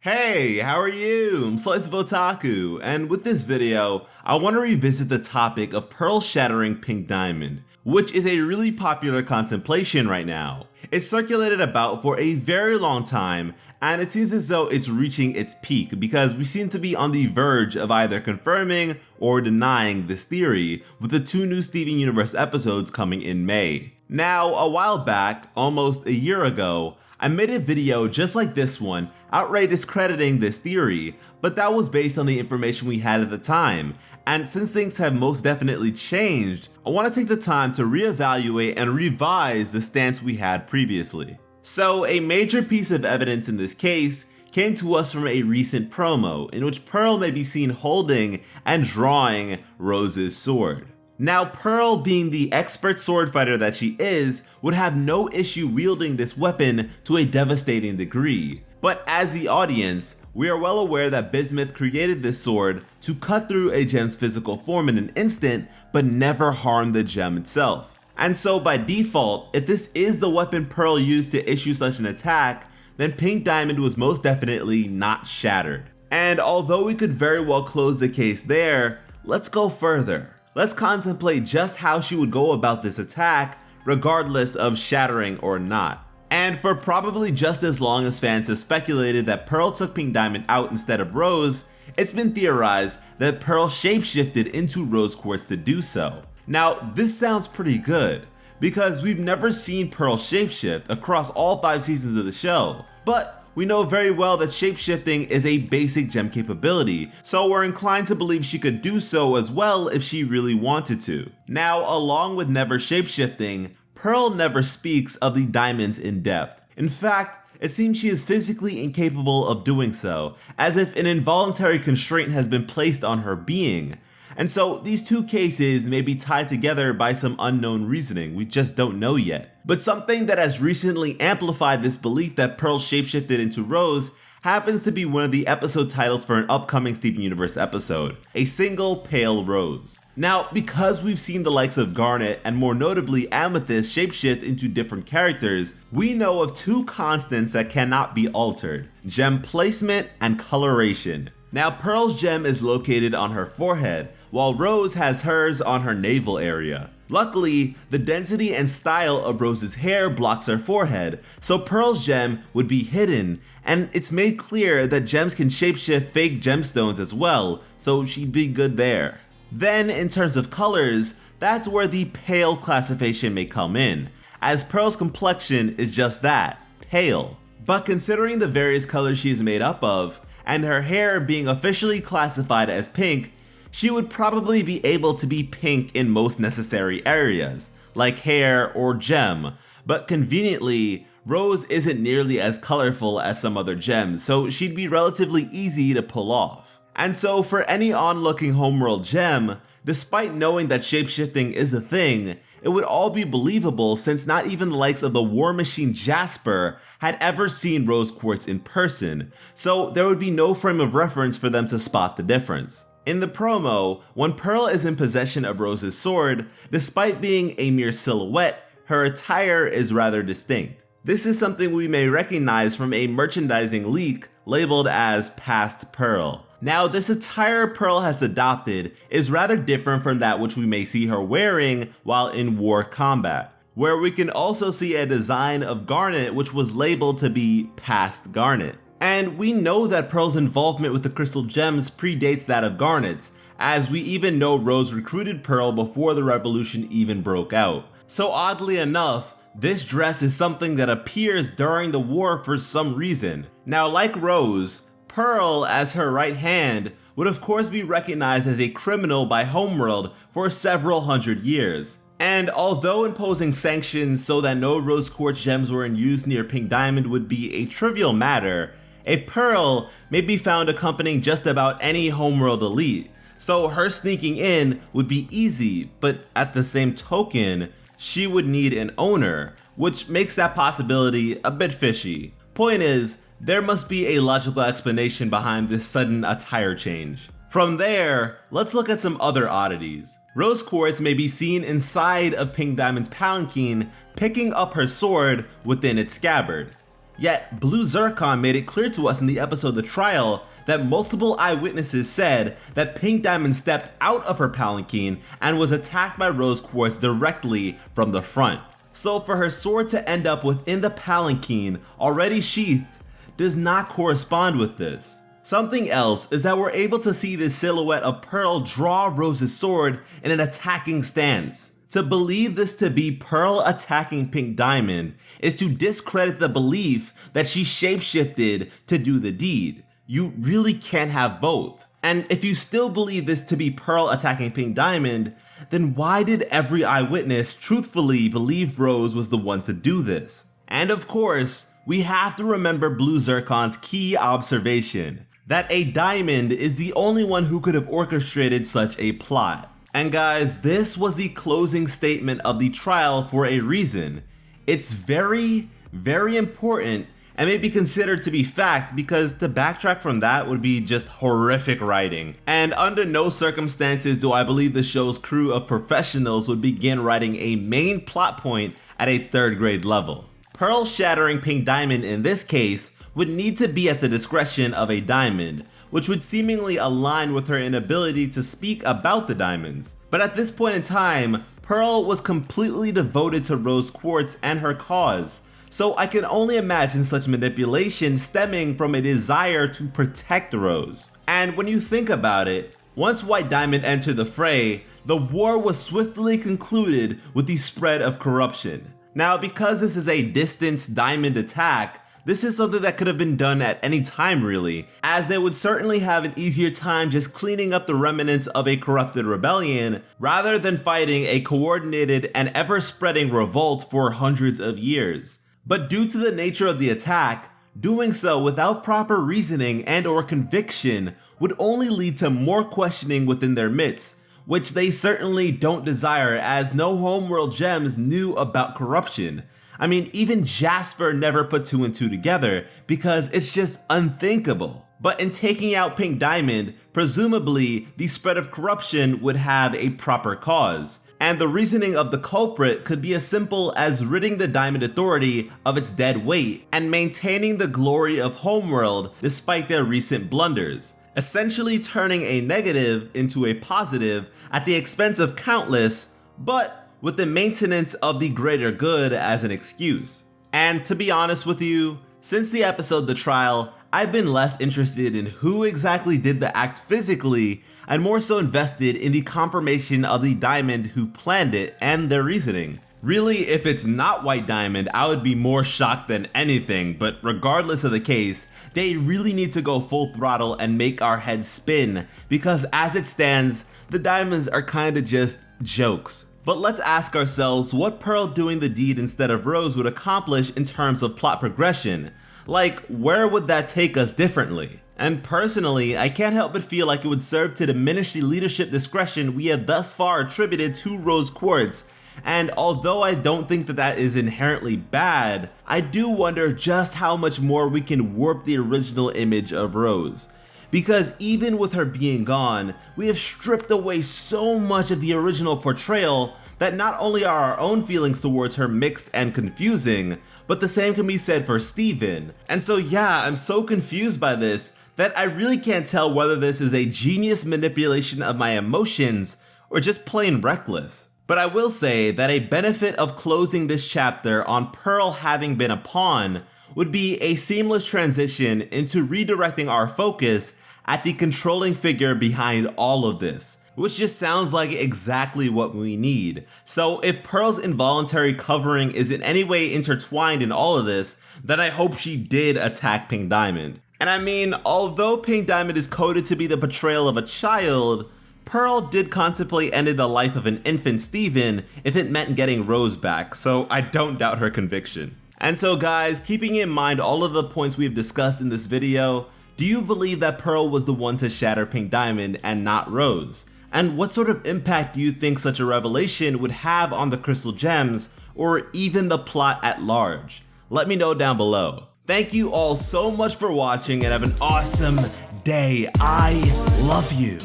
Hey, how are you? I'm SliceofOtaku, and with this video, I want to revisit the topic of Pearl shattering Pink Diamond, which is a really popular contemplation right now. It's circulated about for a very long time, and it seems as though it's reaching its peak because we seem to be on the verge of either confirming or denying this theory, with the 2 new Steven Universe episodes coming in May. Now, a while back, almost a year ago, I made a video just like this one, outright discrediting this theory, but that was based on the information we had at the time, and since things have most definitely changed, I want to take the time to reevaluate and revise the stance we had previously. So a major piece of evidence in this case came to us from a recent promo in which Pearl may be seen holding and drawing Rose's sword. Now, Pearl, being the expert sword fighter that she is, would have no issue wielding this weapon to a devastating degree. But as the audience, we are well aware that Bismuth created this sword to cut through a gem's physical form in an instant, but never harm the gem itself. And so by default, if this is the weapon Pearl used to issue such an attack, then Pink Diamond was most definitely not shattered. And although we could very well close the case there, let's go further. Let's contemplate just how she would go about this attack, regardless of shattering or not. And for probably just as long as fans have speculated that Pearl took Pink Diamond out instead of Rose, it's been theorized that Pearl shapeshifted into Rose Quartz to do so. Now, this sounds pretty good, because we've never seen Pearl shapeshift across all 5 seasons of the show, but we know very well that shapeshifting is a basic gem capability, so we're inclined to believe she could do so as well if she really wanted to. Now, along with never shapeshifting, Pearl never speaks of the diamonds in depth. In fact, it seems she is physically incapable of doing so, as if an involuntary constraint has been placed on her being. And so these 2 cases may be tied together by some unknown reasoning we just don't know yet. But something that has recently amplified this belief that Pearl shapeshifted into Rose happens to be one of the episode titles for an upcoming Steven Universe episode, A Single Pale Rose. Now, because we've seen the likes of Garnet and more notably Amethyst shapeshift into different characters, we know of 2 constants that cannot be altered: gem placement and coloration. Now, Pearl's gem is located on her forehead, while Rose has hers on her navel area. Luckily, the density and style of Rose's hair blocks her forehead, so Pearl's gem would be hidden, and it's made clear that gems can shapeshift fake gemstones as well, so she'd be good there. Then, in terms of colors, that's where the pale classification may come in, as Pearl's complexion is just that, pale. But considering the various colors she is made up of, and her hair being officially classified as pink, she would probably be able to be pink in most necessary areas, like hair or gem, but conveniently, Rose isn't nearly as colorful as some other gems, so she'd be relatively easy to pull off. And so for any onlooking homeworld gem, despite knowing that shapeshifting is a thing, it would all be believable since not even the likes of the War Machine Jasper had ever seen Rose Quartz in person, so there would be no frame of reference for them to spot the difference. In the promo, when Pearl is in possession of Rose's sword, despite being a mere silhouette, her attire is rather distinct. This is something we may recognize from a merchandising leak labeled as Past Pearl. Now, this attire Pearl has adopted is rather different from that which we may see her wearing while in war combat, where we can also see a design of Garnet which was labeled to be Past Garnet. And we know that Pearl's involvement with the crystal gems predates that of Garnet's, as we even know Rose recruited Pearl before the revolution even broke out. So oddly enough, this dress is something that appears during the war for some reason. Now, like Rose, Pearl, as her right hand, would of course be recognized as a criminal by Homeworld for several hundred years. And although imposing sanctions so that no Rose Quartz gems were in use near Pink Diamond would be a trivial matter, a Pearl may be found accompanying just about any Homeworld elite, so her sneaking in would be easy, but at the same token, she would need an owner, which makes that possibility a bit fishy. Point is, there must be a logical explanation behind this sudden attire change. From there, let's look at some other oddities. Rose Quartz may be seen inside of Pink Diamond's palanquin, picking up her sword within its scabbard. Yet, Blue Zircon made it clear to us in the episode The Trial that multiple eyewitnesses said that Pink Diamond stepped out of her palanquin and was attacked by Rose Quartz directly from the front. So for her sword to end up within the palanquin already sheathed does not correspond with this. Something else is that we're able to see this silhouette of Pearl draw Rose's sword in an attacking stance. To believe this to be Pearl attacking Pink Diamond is to discredit the belief that she shapeshifted to do the deed. You really can't have both. And if you still believe this to be Pearl attacking Pink Diamond, then why did every eyewitness truthfully believe Rose was the one to do this? And of course, we have to remember Blue Zircon's key observation, that a diamond is the only one who could have orchestrated such a plot. And guys, this was the closing statement of the trial for a reason. It's very, very important and may be considered to be fact, because to backtrack from that would be just horrific writing. And under no circumstances do I believe the show's crew of professionals would begin writing a main plot point at a 3rd grade level. Pearl shattering Pink Diamond in this case would need to be at the discretion of a diamond, which would seemingly align with her inability to speak about the diamonds. But at this point in time, Pearl was completely devoted to Rose Quartz and her cause, so I can only imagine such manipulation stemming from a desire to protect Rose. And when you think about it, once White Diamond entered the fray, the war was swiftly concluded with the spread of corruption. Now, because this is a distanced diamond attack, this is something that could have been done at any time really, as they would certainly have an easier time just cleaning up the remnants of a corrupted rebellion, rather than fighting a coordinated and ever-spreading revolt for hundreds of years. But due to the nature of the attack, doing so without proper reasoning and or conviction would only lead to more questioning within their midst, which they certainly don't desire, as no homeworld gems knew about corruption. I mean, even Jasper never put 2 and 2 together because it's just unthinkable. But in taking out Pink Diamond, presumably the spread of corruption would have a proper cause. And the reasoning of the culprit could be as simple as ridding the Diamond Authority of its dead weight and maintaining the glory of Homeworld despite their recent blunders, essentially turning a negative into a positive at the expense of countless, but with the maintenance of the greater good as an excuse. And to be honest with you, since the episode The Trial, I've been less interested in who exactly did the act physically and more so invested in the confirmation of the diamond who planned it and their reasoning. Really, if it's not White Diamond, I would be more shocked than anything, but regardless of the case, they really need to go full throttle and make our heads spin, because as it stands, the diamonds are kinda just jokes. But let's ask ourselves what Pearl doing the deed instead of Rose would accomplish in terms of plot progression. Like, where would that take us differently? And personally, I can't help but feel like it would serve to diminish the leadership discretion we have thus far attributed to Rose Quartz. And although I don't think that that is inherently bad, I do wonder just how much more we can warp the original image of Rose. Because even with her being gone, we have stripped away so much of the original portrayal that not only are our own feelings towards her mixed and confusing, but the same can be said for Steven. And so yeah, I'm so confused by this that I really can't tell whether this is a genius manipulation of my emotions or just plain reckless. But I will say that a benefit of closing this chapter on Pearl having been a pawn would be a seamless transition into redirecting our focus at the controlling figure behind all of this, which just sounds like exactly what we need. So if Pearl's involuntary covering is in any way intertwined in all of this, then I hope she did attack Pink Diamond. And I mean, although Pink Diamond is coded to be the portrayal of a child, Pearl did contemplate ending the life of an infant Steven if it meant getting Rose back, so I don't doubt her conviction. And so guys, keeping in mind all of the points we've discussed in this video, do you believe that Pearl was the one to shatter Pink Diamond and not Rose? And what sort of impact do you think such a revelation would have on the Crystal Gems, or even the plot at large? Let me know down below. Thank you all so much for watching and have an awesome day. I love you.